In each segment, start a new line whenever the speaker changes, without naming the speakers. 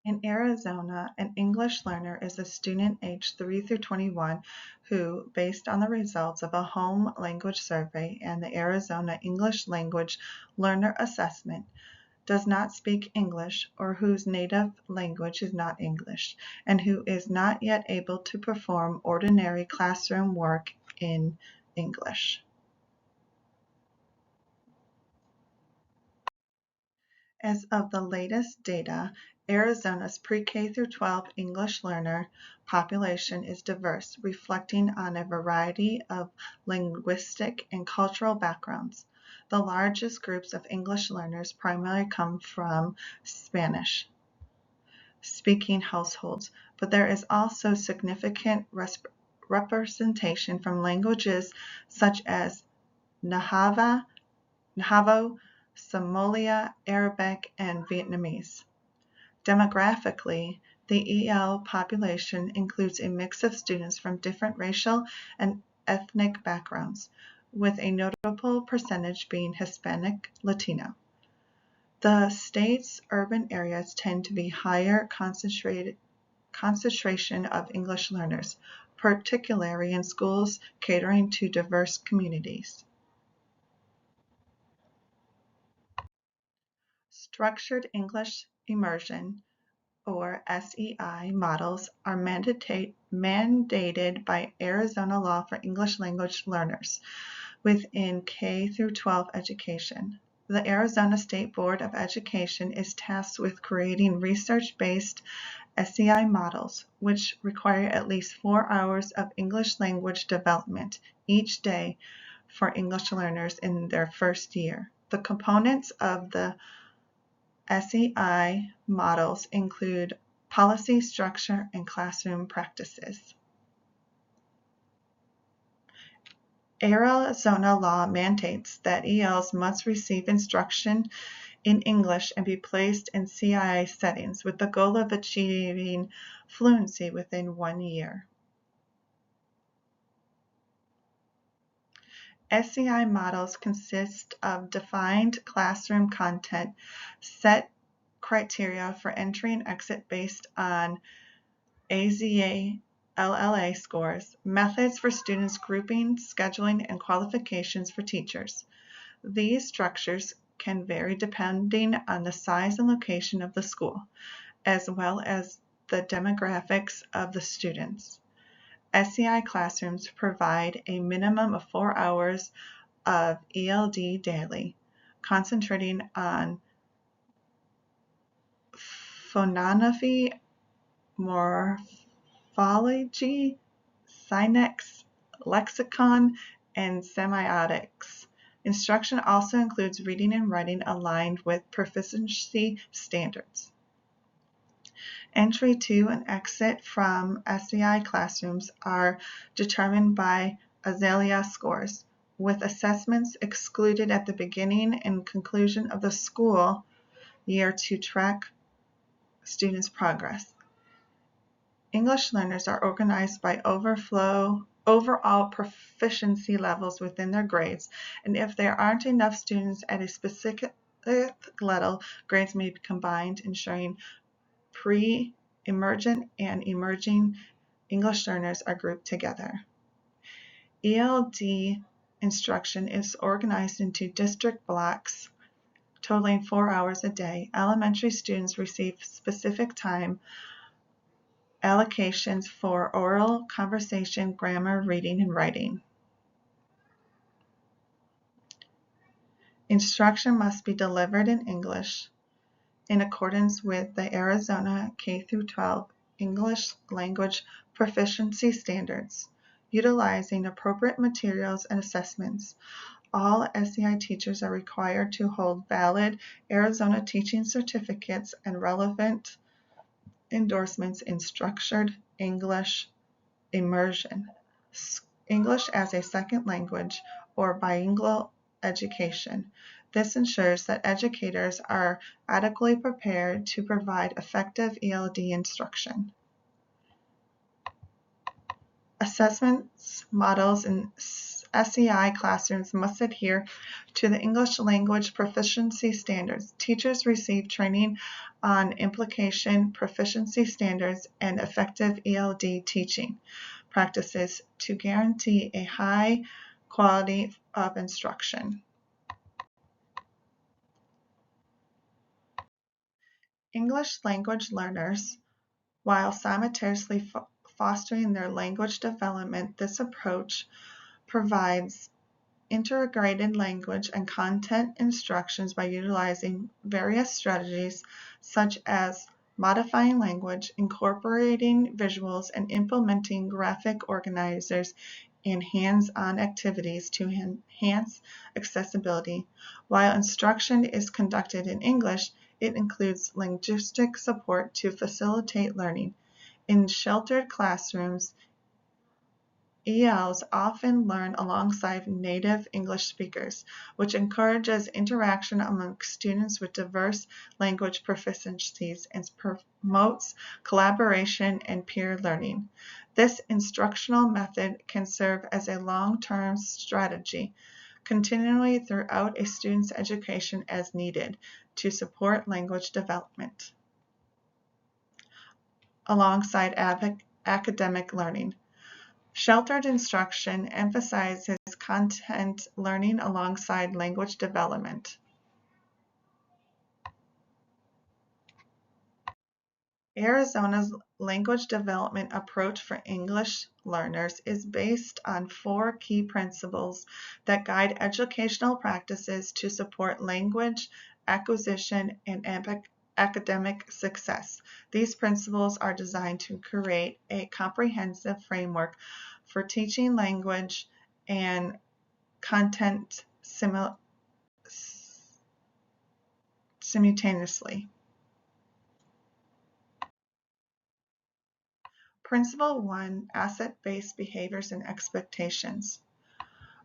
In Arizona, an English learner is a student aged 3 through 21 who, based on the results of a home language survey and the Arizona English Language Learner Assessment, does not speak English or whose native language is not English, and who is not yet able to perform ordinary classroom work in English. As of the latest data, Arizona's pre-K through 12 English learner population is diverse, reflecting on a variety of linguistic and cultural backgrounds. The largest groups of English learners primarily come from Spanish-speaking households, but there is also significant representation from languages such as Navajo, Somalia, Arabic, and Vietnamese. Demographically, the EL population includes a mix of students from different racial and ethnic backgrounds, with a notable percentage being Hispanic Latino. The state's urban areas tend to be higher concentration of English learners, particularly in schools catering to diverse communities. Structured English immersion, or SEI, models are mandated by Arizona law for English language learners within K through 12 education. The Arizona State Board of Education is tasked with creating research-based SEI models, which require at least 4 hours of English language development each day for English learners in their first year. The components of the SEI models include policy, structure, and classroom practices. Arizona law mandates that ELs must receive instruction in English and be placed in CII settings with the goal of achieving fluency within 1 year. SEI models consist of defined classroom content, set criteria for entry and exit based on AZA LLA scores, methods for students grouping, scheduling, and qualifications for teachers. These structures can vary depending on the size and location of the school, as well as the demographics of the students. SEI classrooms provide a minimum of 4 hours of ELD daily, concentrating on phonography, morphology, syntax, lexicon, and semiotics. Instruction also includes reading and writing aligned with proficiency standards. Entry to and exit from SEI classrooms are determined by Azalea scores, with assessments excluded at the beginning and conclusion of the school year to track students' progress. English learners are organized by overall proficiency levels within their grades, and if there aren't enough students at a specific level, grades may be combined, ensuring pre-emergent and emerging English learners are grouped together. ELD instruction is organized into district blocks totaling 4 hours a day. Elementary students receive specific time allocations for oral, conversation, grammar, reading, and writing. Instruction must be delivered in English in accordance with the Arizona K-12 English Language Proficiency Standards, utilizing appropriate materials and assessments. All SEI teachers are required to hold valid Arizona teaching certificates and relevant endorsements in structured English immersion, English as a second language, or bilingual education. This ensures that educators are adequately prepared to provide effective ELD instruction. Assessments, models, and SEI classrooms must adhere to the English language proficiency standards. Teachers receive training on implication proficiency standards and effective ELD teaching practices to guarantee a high quality of instruction. English language learners, while simultaneously fostering their language development, this approach provides integrated language and content instructions by utilizing various strategies such as modifying language, incorporating visuals, and implementing graphic organizers and hands-on activities to enhance accessibility. While instruction is conducted in English, it includes linguistic support to facilitate learning. In sheltered classrooms, ELs often learn alongside native English speakers, which encourages interaction among students with diverse language proficiencies and promotes collaboration and peer learning. This instructional method can serve as a long-term strategy, continually throughout a student's education as needed to support language development alongside academic learning. Sheltered instruction emphasizes content learning alongside language development. Arizona's language development approach for English learners is based on 4 key principles that guide educational practices to support language acquisition and academic success. These principles are designed to create a comprehensive framework for teaching language and content simultaneously. Principle 1, Asset-Based Behaviors and Expectations.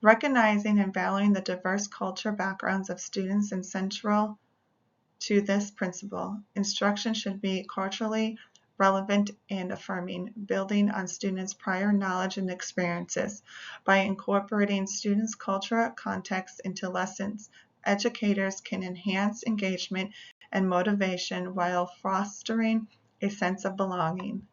Recognizing and valuing the diverse cultural backgrounds of students is central to this principle. Instruction should be culturally relevant and affirming, building on students' prior knowledge and experiences. By incorporating students' cultural context into lessons, educators can enhance engagement and motivation while fostering a sense of belonging.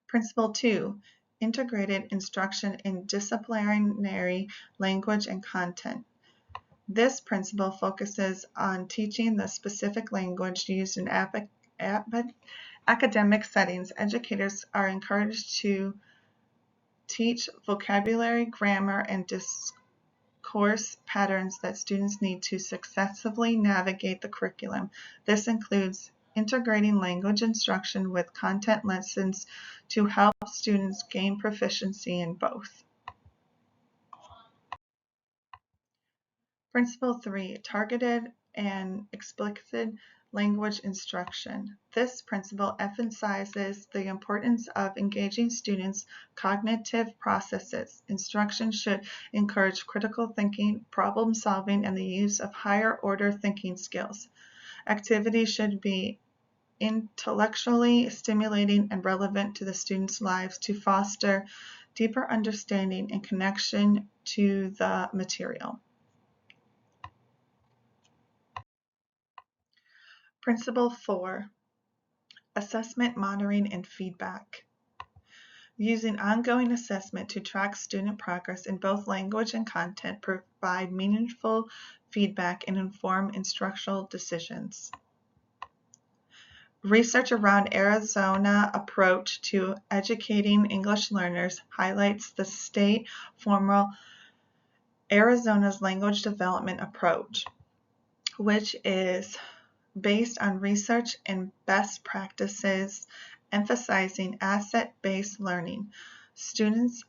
Principle 2, Integrated Instruction in Disciplinary Language and Content. This principle focuses on teaching the specific language used in academic settings. Educators are encouraged to teach vocabulary, grammar, and discourse patterns that students need to successfully navigate the curriculum. This includes integrating language instruction with content lessons to help students gain proficiency in both. Principle 3, Targeted and Explicit Language Instruction. This principle emphasizes the importance of engaging students' cognitive processes. Instruction should encourage critical thinking, problem solving, and the use of higher order thinking skills. Activities should be intellectually stimulating and relevant to the students' lives to foster deeper understanding and connection to the material. Principle 4, Assessment, Monitoring, and Feedback. Using ongoing assessment to track student progress in both language and content, provide meaningful feedback, and inform instructional decisions. Research around Arizona approach to educating English learners highlights the state formal Arizona's language development approach, which is based on research and best practices, emphasizing asset-based learning, students'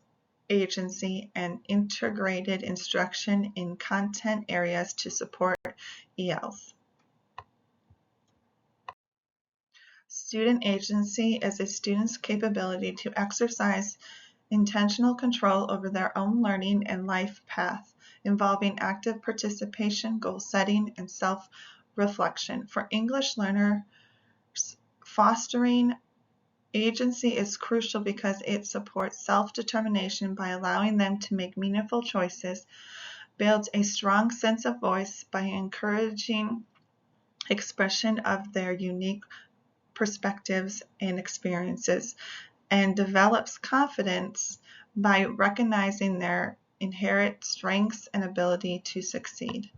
agency, and integrated instruction in content areas to support ELs. Student agency is a student's capability to exercise intentional control over their own learning and life path, involving active participation, goal setting, and self-reflection. For English learners, fostering Agency is crucial because it supports self-determination by allowing them to make meaningful choices, builds a strong sense of voice by encouraging expression of their unique perspectives and experiences, and develops confidence by recognizing their inherent strengths and ability to succeed.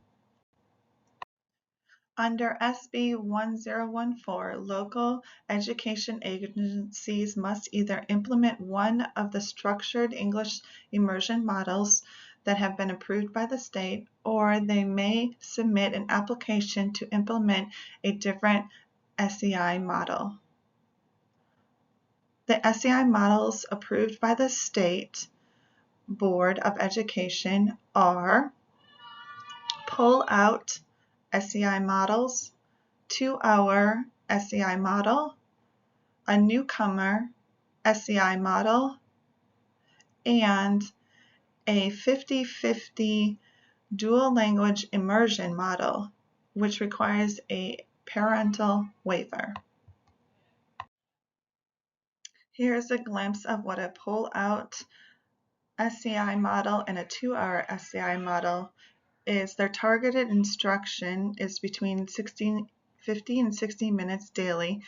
Under SB 1014, local education agencies must either implement one of the structured English immersion models that have been approved by the state, or they may submit an application to implement a different SEI model. The SEI models approved by the State Board of Education are pull-out SEI models, 2-hour SEI model, a newcomer SEI model, and a 50-50 dual language immersion model, which requires a parental waiver. Here's a glimpse of what a pull-out SEI model and a 2-hour SEI model is. Their targeted instruction is between 50 and 60 minutes daily,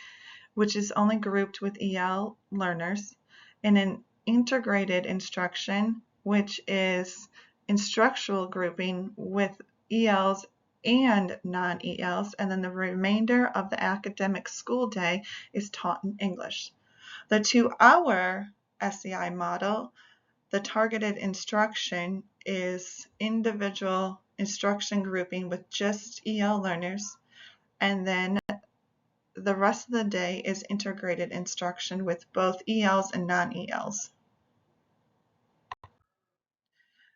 which is only grouped with EL learners, and an integrated instruction, which is instructional grouping with ELs and non-ELs, and then the remainder of the academic school day is taught in English. The 2-hour SEI model, the targeted instruction is individual instruction grouping with just EL learners, and then the rest of the day is integrated instruction with both ELs and non-ELs.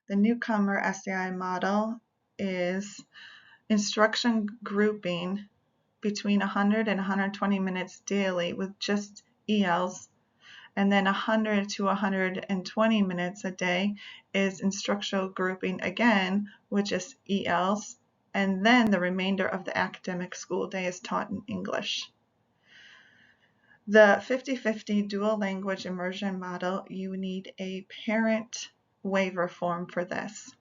The newcomer SEI model is instruction grouping between 100 and 120 minutes daily with just ELs, and then 100 to 120 minutes a day is instructional grouping again, which is ELs, and then the remainder of the academic school day is taught in English. The 50-50 dual language immersion model, you need a parent waiver form for this.